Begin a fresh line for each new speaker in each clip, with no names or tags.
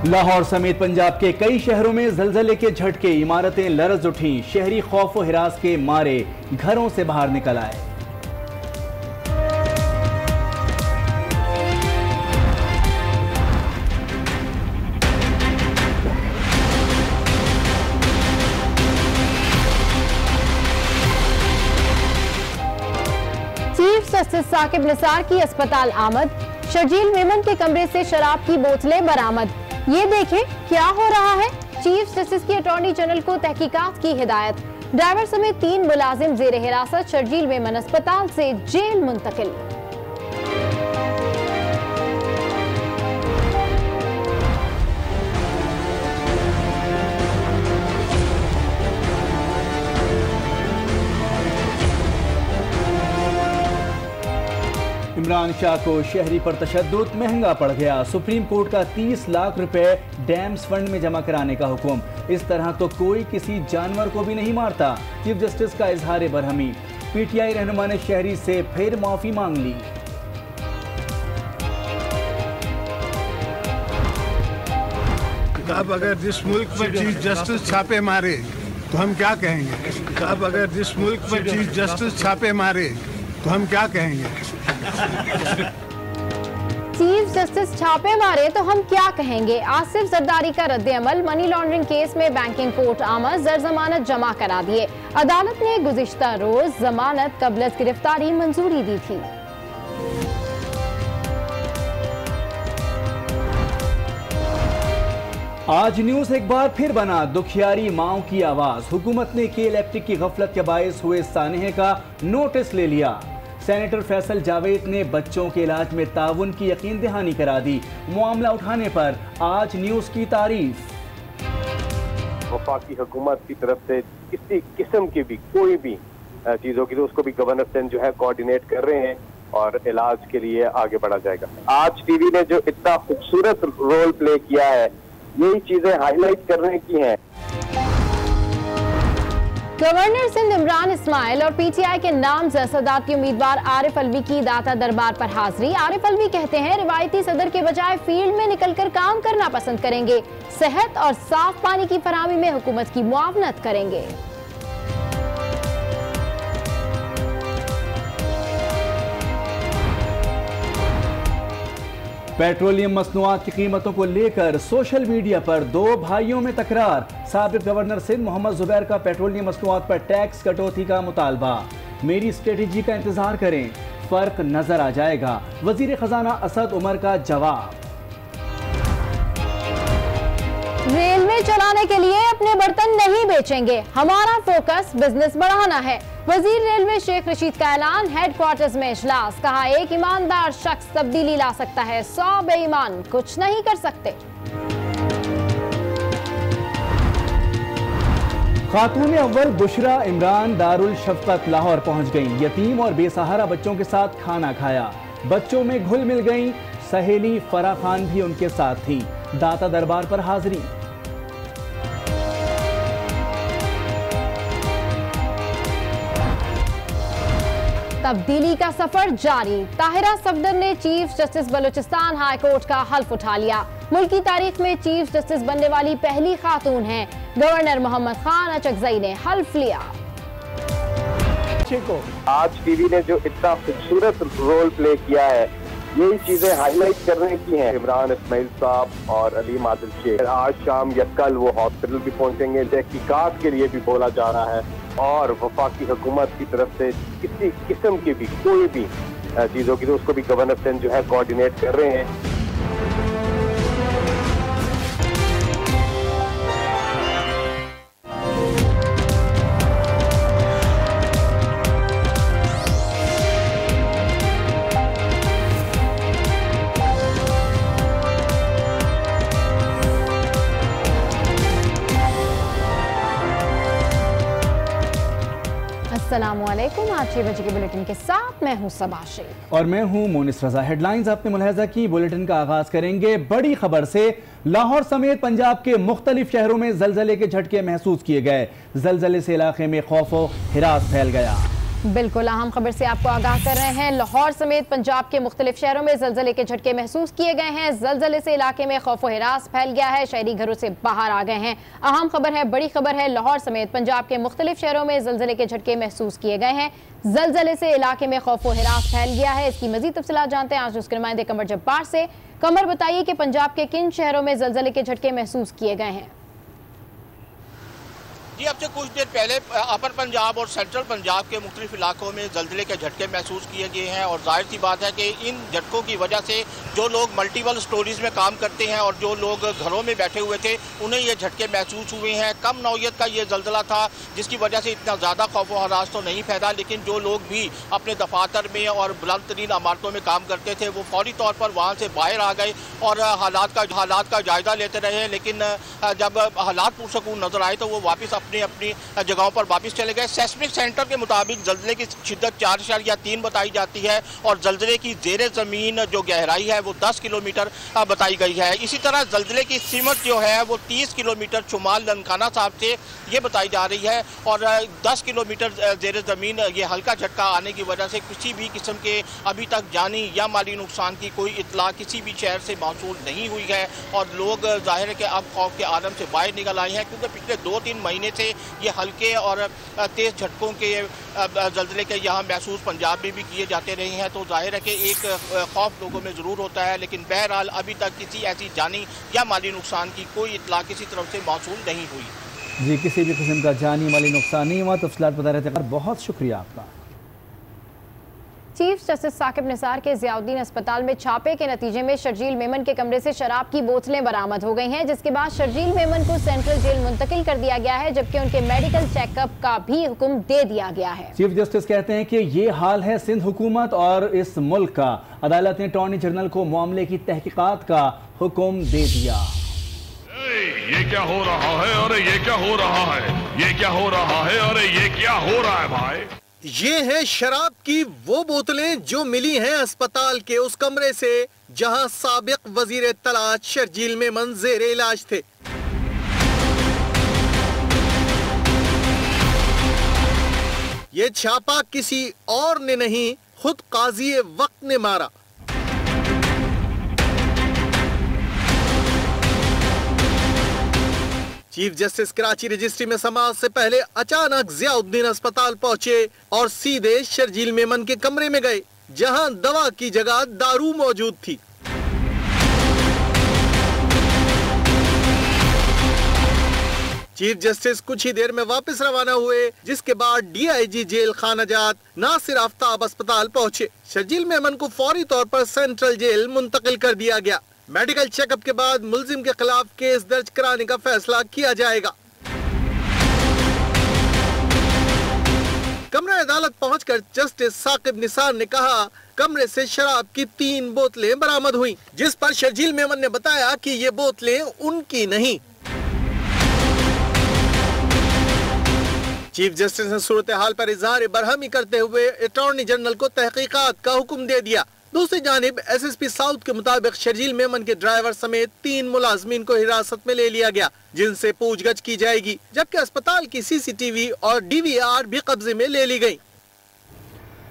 लाहौर समेत पंजाब के कई शहरों में ज़लज़ले के झटके, इमारतें लरज़ उठी। शहरी खौफ व हिरास के मारे घरों से बाहर निकल आए।
चीफ जस्टिस साकिब निसार की अस्पताल आमद। शर्जील मेमन के कमरे से शराब की बोतलें बरामद। ये देखें क्या हो रहा है। चीफ जस्टिस की अटॉर्नी जनरल को तहकीकात की हिदायत। ड्राइवर समेत 3 मुलाजिम जेर हिरासत। शर्जील मेमन अस्पताल से जेल मुंतकिल।
इमरान शाह को शहरी पर तशद्दुद महंगा पड़ गया। सुप्रीम कोर्ट का 30 लाख रुपए डैम्स फंड में जमा कराने का हुक्म। इस तरह तो कोई किसी जानवर को भी नहीं मारता। चीफ जस्टिस का इजहार बरहमी। पीटीआई रहनुमा ने शहरी से फिर माफी मांग ली।
अब अगर जिस मुल्क में चीफ जस्टिस छापे मारे तो हम क्या कहेंगे? अब अगर जिस मुल्क में चीफ जस्टिस छापे मारे तो हम क्या कहेंगे?
चीफ जस्टिस छापे मारे तो हम क्या कहेंगे? आसिफ जरदारी का रद्द अमल। मनी लॉन्ड्रिंग केस में बैंकिंग कोर्ट आमद। जर जमानत जमा करा दिए। अदालत ने गुज़िश्ता रोज जमानत कबल गिरफ्तारी मंजूरी दी थी।
आज न्यूज एक बार फिर बना दुखियारी माओं की आवाज। हुकूमत ने के इलेक्ट्रिक की गफलत के बायस हुए सानहे का नोटिस ले लिया। सेनेटर फैसल जावेद ने बच्चों के इलाज में ताउन की यकीन दहानी करा दी। मामला उठाने पर आज न्यूज की तारीफ।
वफाकी हुकूमत की तरफ से किसी किस्म की भी कोई भी चीज होगी तो उसको भी गवर्नर सिंध जो है कोऑर्डिनेट कर रहे हैं और इलाज के लिए आगे बढ़ा जाएगा। आज टीवी ने जो इतना खूबसूरत रोल प्ले किया है, यही चीजें हाईलाइट करने की हैं।
गवर्नर सिंध इमरान इस्माइल और पीटीआई के नामजद सदारती उम्मीदवार आरिफ अलवी की दाता दरबार पर हाजिरी। आरिफ अलवी कहते हैं रिवायती सदर के बजाय फील्ड में निकलकर काम करना पसंद करेंगे। सेहत और साफ पानी की फराहमी में हुकूमत की मुआवनत करेंगे।
पेट्रोलियम मसनूआत की कीमतों को लेकर सोशल मीडिया पर 2 भाइयों में तकरार। साबिक गवर्नर सिंध मोहम्मद जुबैर का पेट्रोलियम मसनूआत पर टैक्स कटौती का मुतालबा। मेरी स्ट्रेटेजी का इंतजार करें, फर्क नजर आ जाएगा। वजीर खजाना असद उमर का जवाब।
रेलवे चलाने के लिए अपने बर्तन नहीं बेचेंगे, हमारा फोकस बिजनेस बढ़ाना है। वजीर रेलवे शेख रशीद का ऐलान। हेडक्वार्टर्स में इजलास। कहा एक ईमानदार शख्स तब्दीली ला सकता है, 100 बेईमान कुछ नहीं कर सकते।
खातून अव्वल बुशरा इमरान दारुल शफकत लाहौर पहुंच गईं। यतीम और बेसहारा बच्चों के साथ खाना खाया। बच्चों में घुल मिल गईं। सहेली फरा खान भी उनके साथ थी। दाता दरबार पर हाजिरी।
तब्दीली का सफर जारी। ताहिरा सफदर ने chief justice Balochistan high court का हल्फ उठा लिया। मुल्क की तारीख में चीफ जस्टिस बनने वाली पहली खातून हैं। गवर्नर मोहम्मद खान अचकजई ने हल्फ लिया।
आज टीवी ने जो इतना खूबसूरत रोल प्ले किया है, यही चीजें हाईलाइट करने की हैं। इमरान इस्माइल साहब और अलीम आदिल शेख आज शाम या कल वो हॉस्पिटल भी पहुंचेंगे। तहकीकात के लिए भी बोला जा रहा है और वफाकी हुकूमत की तरफ से किसी किस्म की भी कोई भी चीज होगी तो उसको भी गवर्नर सिंध जो है कोऑर्डिनेट कर रहे हैं।
अस्सलामुअलैकुम। आज 6 बजे के बुलेटिन के साथ मैं हूं सबा शेख
और मैं हूं मोनिस रजा। हेडलाइंस आपने मुलाहिजा की। बुलेटिन का आगाज करेंगे बड़ी खबर से। लाहौर समेत पंजाब के मुख्तलिफ शहरों में जलजले के झटके महसूस किए गए। जलजले से इलाके में खौफ व हिरास फैल गया।
बिल्कुल अहम खबर से आपको आगाह कर रहे हैं। लाहौर समेत पंजाब के मुख्तलिफ शहरों में जलजले के झटके महसूस किए गए हैं। जलजले से इलाके में खौफ व हिरास फैल गया है, शहरी घरों से बाहर आ गए हैं। अहम खबर है, बड़ी खबर है, लाहौर समेत पंजाब के मुख्तलिफ शहरों में जलजले के झटके महसूस किए गए हैं। जलजले से इलाके में खौफ व हिरास फैल गया है। इसकी मजीद तफसीलात जानते हैं आज उसके नुमाइंदे कमर जब्बार से। कमर, बताइए कि पंजाब के किन शहरों में जलजले के झटके महसूस किए गए हैं?
जी, अब से कुछ देर पहले अपर पंजाब और सेंट्रल पंजाब के मुख्तलिफ इलाकों में जल्जले के झटके महसूस किए गए हैं और जाहिर सी बात है कि इन झटकों की वजह से जो लोग मल्टीपल स्टोरीज में काम करते हैं और जो लोग घरों में बैठे हुए थे उन्हें ये झटके महसूस हुए हैं। कम नौयत का ये जल्जला था जिसकी वजह से इतना ज़्यादा खौफ व हरास तो नहीं फैला, लेकिन जो लोग भी अपने दफातर में और बुलंद तरीन इमारतों में काम करते थे वो फौरी तौर पर वहाँ से बाहर आ गए और हालात का जायजा लेते रहे। लेकिन जब हालात पुरसकून नजर आए तो वो वापस अपनी जगहों पर वापस चले गए। सेस्मिक सेंटर के मुताबिक जल्जले की शिद्दत 4.3 बताई जाती है और जल्जले की जेरे जमीन जो गहराई है वो 10 किलोमीटर बताई गई है। इसी तरह जल्जले की सीमत जो है वो 30 किलोमीटर शुमाल ननकाना साहब से ये बताई जा रही है और 10 किलोमीटर जेरे जमीन ये हल्का झटका आने की वजह से किसी भी किस्म के अभी तक जानी या माली नुकसान की कोई इतला किसी भी शहर से मौसूल नहीं हुई है और लोग जाहिर है कि अब खौफ के आलम से बाहर निकल आए हैं, क्योंकि पिछले 2-3 महीने से ये हल्के और तेज झटकों के जल्जले के यहाँ महसूस पंजाब में भी किए जाते रहे हैं। तो जाहिर है कि एक खौफ लोगों में ज़रूर होता है, लेकिन बहरहाल अभी तक किसी ऐसी जानी या माली नुकसान की कोई इतला किसी तरफ से मौसूल नहीं हुई।
जी, किसी भी किस्म का जानी माली नुकसान नहीं हुआ। तफसीलात बता रहे थे, बहुत शुक्रिया आपका।
चीफ जस्टिस साकिब निसार के जियाउद्दीन अस्पताल में छापे के नतीजे में शर्जील मेमन के कमरे से शराब की बोतलें बरामद हो गई हैं, जिसके बाद शर्जील मेमन को सेंट्रल जेल मुंतकिल कर दिया गया है, जबकि उनके मेडिकल चेकअप का भी हुक्म दे दिया गया है।
चीफ जस्टिस कहते हैं कि ये हाल है सिंध हुकूमत और इस मुल्क का। अदालत ने अटॉर्नी जनरल को मामले की तहकीकात का हुक्म दे दिया।
ये क्या हो रहा है और ये क्या हो रहा है, ये क्या हो रहा है और ये क्या हो रहा है भाई?
ये है शराब की वो बोतलें जो मिली हैं अस्पताल के उस कमरे से जहां साबिक वजीर तलाश शर्जील मेमन जेरे इलाज थे। ये छापा किसी और ने नहीं, खुद काजी वक्त ने मारा। चीफ जस्टिस कराची रजिस्ट्री में समाअत से पहले अचानक जियाउद्दीन अस्पताल पहुंचे और सीधे शर्जील मेमन के कमरे में गए, जहां दवा की जगह दारू मौजूद थी। चीफ जस्टिस कुछ ही देर में वापस रवाना हुए, जिसके बाद डीआईजी जेल खानाजात नासिर आफ्ताब अस्पताल पहुंचे। शर्जील मेमन को फौरी तौर पर सेंट्रल जेल मुंतकिल कर दिया गया। मेडिकल चेकअप के बाद मुलजिम के खिलाफ केस दर्ज कराने का फैसला किया जाएगा। कमरा अदालत पहुंचकर जस्टिस साकिब निसार ने कहा, कमरे से शराब की 3 बोतलें बरामद हुई, जिस पर शर्जील मेमन ने बताया कि ये बोतलें उनकी नहीं। चीफ जस्टिस ने सूरत हाल पर इजहार बरहमी करते हुए अटॉर्नी जनरल को तहकीकात का हुक्म दे दिया। दूसरी जानिब एसएसपी साउथ के मुताबिक शर्जील मेमन के ड्राइवर समेत 3 मुलाजमीन को हिरासत में ले लिया गया, जिनसे पूछगछ की जाएगी, जबकि अस्पताल की सीसीटीवी और डीवीआर भी कब्जे में ले ली गई।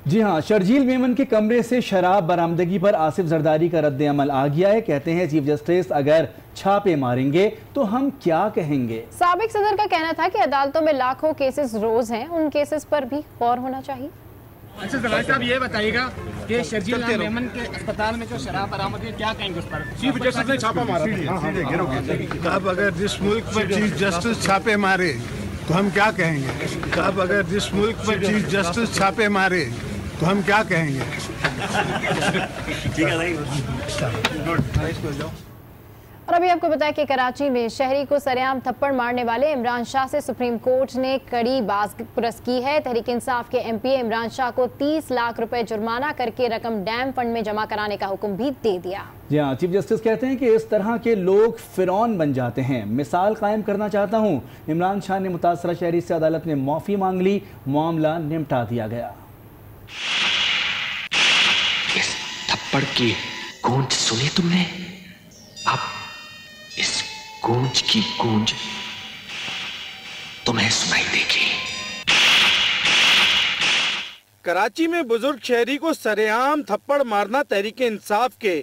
जी हां, शर्जील मेमन के कमरे से शराब बरामदगी पर आसिफ जरदारी का रद्द अमल आ गया है। कहते हैं चीफ जस्टिस अगर छापे मारेंगे तो हम क्या कहेंगे।
साबिक सदर का कहना था कि अदालतों में लाखों केसेस रोज हैं, उन केसेस पर भी गौर होना चाहिए।
अच्छा जलाल साहब, ये बताइएगा कि शर्जील मेमन के अस्पताल में जो शराब बरामद हुई, क्या कहेंगे उस पर?
चीफ जस्टिस ने छापा मारा। अब अगर जिस मुल्क पर चीफ जस्टिस छापे मारे तो हम क्या कहेंगे। अब अगर जिस मुल्क पर चीफ जस्टिस छापे मारे तो हम क्या कहेंगे।
और अभी आपको बताया कि कराची में शहरी को सरेआम थप्पड़ मारने वाले इमरान शाह से सुप्रीम कोर्ट ने कड़ी बाज़ की है। तहरीक इंसाफ के एमपी इमरान शाह को 30 लाख रुपए जुर्माना करके रकम डैम फंड में जमा कराने का हुक्म भी दे दिया।
जी हाँ, चीफ जस्टिस कहते हैं कि इस तरह के लोग फिरौन बन जाते हैं। मिसाल कायम करना चाहता हूँ। इमरान शाह ने मुतासरा शहरी से अदालत में माफी मांग ली, मामला निपटा दिया गया।
इस थप्पड़ की गूंज सुनी तुमने? अब इस गूंज की गूंज तुम्हें सुनाई देगी।
कराची में बुजुर्ग शहरी को सरेआम थप्पड़ मारना तहरीक इंसाफ के